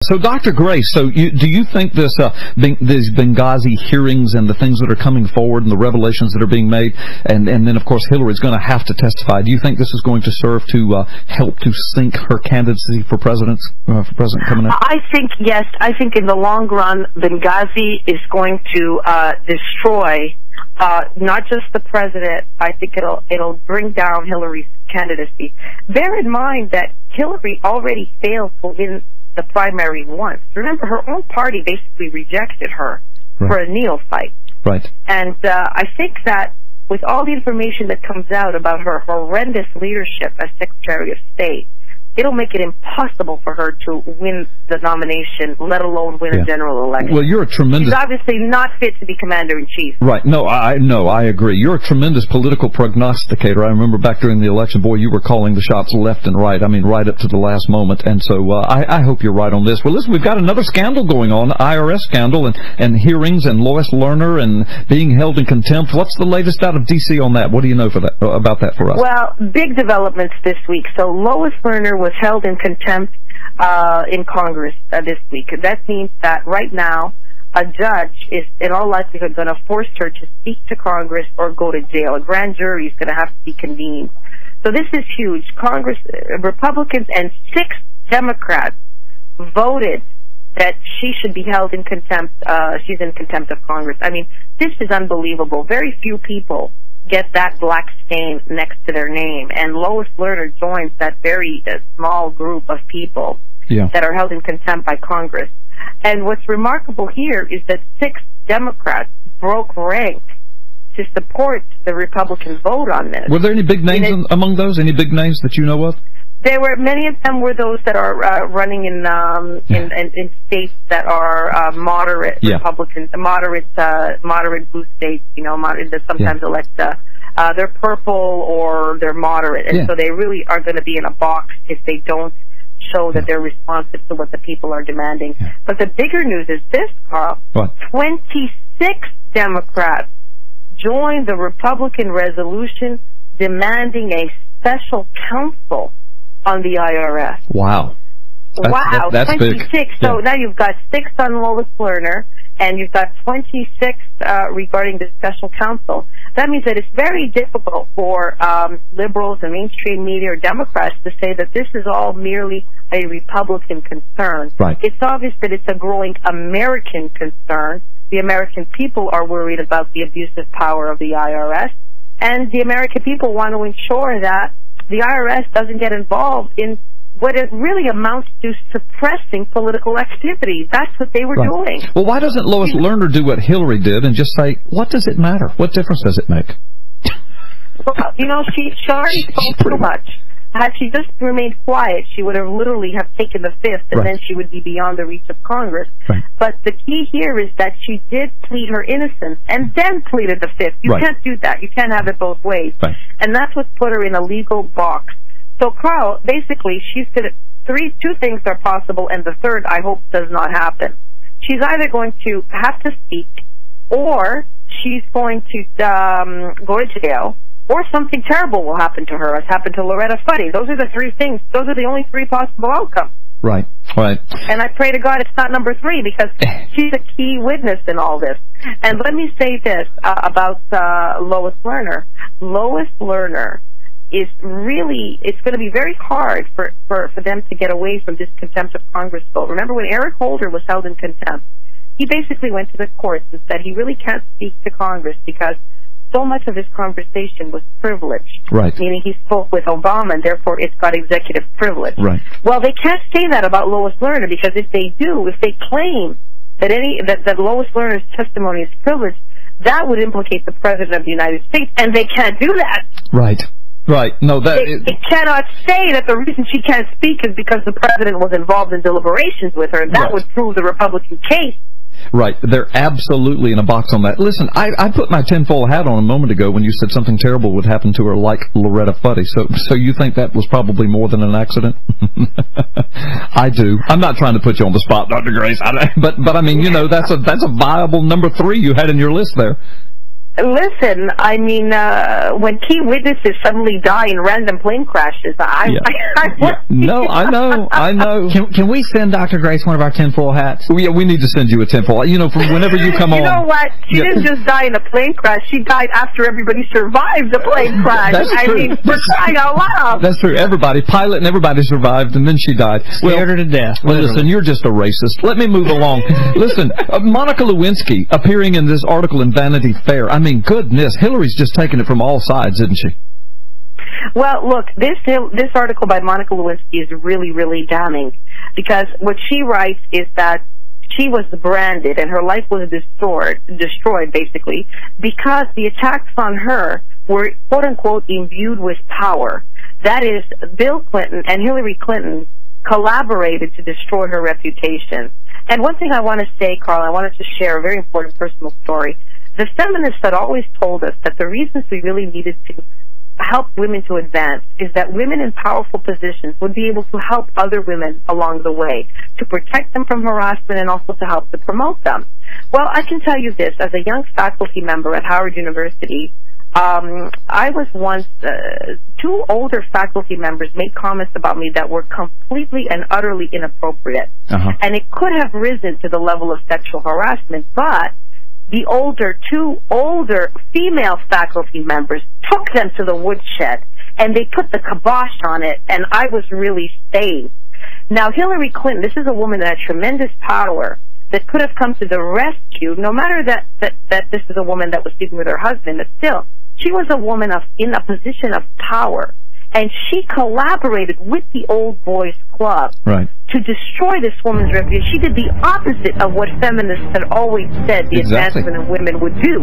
So, Dr. Grace, do you think these Benghazi hearings and the things that are coming forward and the revelations that are being made, and then, of course, Hillary's going to have to testify, do you think this is going to serve to help to sink her candidacy for president coming up? I think, yes. I think in the long run, Benghazi is going to destroy not just the president. I think it'll bring down Hillary's candidacy. Bear in mind that Hillary already failed to win the primary once. Remember, her own party basically rejected her for a neophyte. Right. And I think that with all the information that comes out about her horrendous leadership as Secretary of State, it'll make it impossible for her to win the nomination, let alone win a general election. Well, you're a tremendous... She's obviously not fit to be commander-in-chief. Right. No, I agree. You're a tremendous political prognosticator. I remember back during the election, boy, you were calling the shots left and right. I mean, right up to the last moment. And so I hope you're right on this. Well, listen, we've got another scandal going on, IRS scandal, and hearings, and Lois Lerner, and being held in contempt. What's the latest out of D.C. on that? What do you know about that for us? Well, big developments this week. So Lois Lerner was held in contempt in Congress this week. That means that right now a judge is in all likelihood going to force her to speak to Congress or go to jail. A grand jury is going to have to be convened. So this is huge. Congress, Republicans and 6 Democrats voted that she should be held in contempt. She's in contempt of Congress. I mean, this is unbelievable. Very few people get that black stain next to their name, and Lois Lerner joins that very small group of people that are held in contempt by Congress. And what's remarkable here is that 6 Democrats broke rank to support the Republican vote on this. Were there any big names among those? Any big names that you know of? There were many of them were those that are running in states that are moderate Republicans, moderate blue states. You know, that sometimes elect. They're purple or they're moderate, and so they really are going to be in a box if they don't show that they're responsive to what the people are demanding. But the bigger news is this, Carl. What? 26 Democrats joined the Republican resolution demanding a special counsel on the IRS. Wow. Wow, that's 26. Big. So now you've got 6 on Lois Lerner, and you've got 26 regarding the special counsel. That means that it's very difficult for liberals and mainstream media or Democrats to say that this is all merely a Republican concern. Right. It's obvious that it's a growing American concern. The American people are worried about the abusive power of the IRS, and the American people want to ensure that the IRS doesn't get involved in what it really amounts to suppressing political activity. That's what they were doing. Well, why doesn't Lois Lerner do what Hillary did and just say, what does it matter? What difference does it make? Well, you know, she already spoke too much. Had she just remained quiet, she would have literally have taken the 5th, and then she would be beyond the reach of Congress. But the key here is that she did plead her innocence and then pleaded the 5th. You can't do that. You can't have it both ways. And that's what put her in a legal box. So, Carl, basically, she's going to, 2 things are possible, and the third, I hope, does not happen. She's either going to have to speak, or she's going to go to jail, or something terrible will happen to her, as happened to Loretta Fuddy. Those are the 3 things. Those are the only 3 possible outcomes. Right. And I pray to God it's not number 3, because she's a key witness in all this. And let me say this about Lois Lerner. Lois Lerner is really, it's going to be very hard for them to get away from this contempt of Congress vote. Remember when Eric Holder was held in contempt, he basically went to the courts and said he really can't speak to Congress because so much of his conversation was privileged. Meaning he spoke with Obama, and therefore it's got executive privilege. Well, they can't say that about Lois Lerner, because if they do, if they claim that that Lois Lerner's testimony is privileged, that would implicate the President of the United States, and they can't do that. No, they cannot say that the reason she can't speak is because the President was involved in deliberations with her. That would prove the Republican case. They're absolutely in a box on that. Listen, I put my tinfoil hat on a moment ago when you said something terrible would happen to her like Loretta Fuddy. So you think that was probably more than an accident? I do. I'm not trying to put you on the spot, Dr. Grace. But I mean, you know, that's a viable number 3 you had in your list there. Listen, I mean, when key witnesses suddenly die in random plane crashes, No, I know. Can we send Dr. Grace one of our tinfoil hats? We need to send you a tinfoil. You know, from whenever you come on. You know what? She didn't just die in a plane crash. She died after everybody survived the plane crash. That's true. I mean, we're crying out loud. That's true. Everybody, pilot and everybody survived, and then she died. Scared her to death. Well, listen, you're just a racist. Let me move along. Listen, Monica Lewinsky appearing in this article in Vanity Fair. I mean, goodness, Hillary's just taking it from all sides, isn't she? Well, look, this article by Monica Lewinsky is really, really damning, because what she writes is that she was branded and her life was destroyed basically, because the attacks on her were, quote-unquote, imbued with power. That is, Bill Clinton and Hillary Clinton collaborated to destroy her reputation. And one thing I want to say, Carl, I wanted to share a very important personal story. The feminists had always told us that the reasons we really needed to help women to advance is that women in powerful positions would be able to help other women along the way, to protect them from harassment and also to help to promote them. Well, I can tell you this, as a young faculty member at Howard University, I was once, two older faculty members made comments about me that were completely and utterly inappropriate. And it could have risen to the level of sexual harassment, but the two older female faculty members took them to the woodshed, and they put the kibosh on it, and I was really saved. Now, Hillary Clinton, this is a woman that had tremendous power, that could have come to the rescue, no matter that this is a woman that was sleeping with her husband, but still, she was a woman in a position of power, and she collaborated with the Old Boys Club to destroy this woman's reputation. She did the opposite of what feminists had always said the advancement of women would do.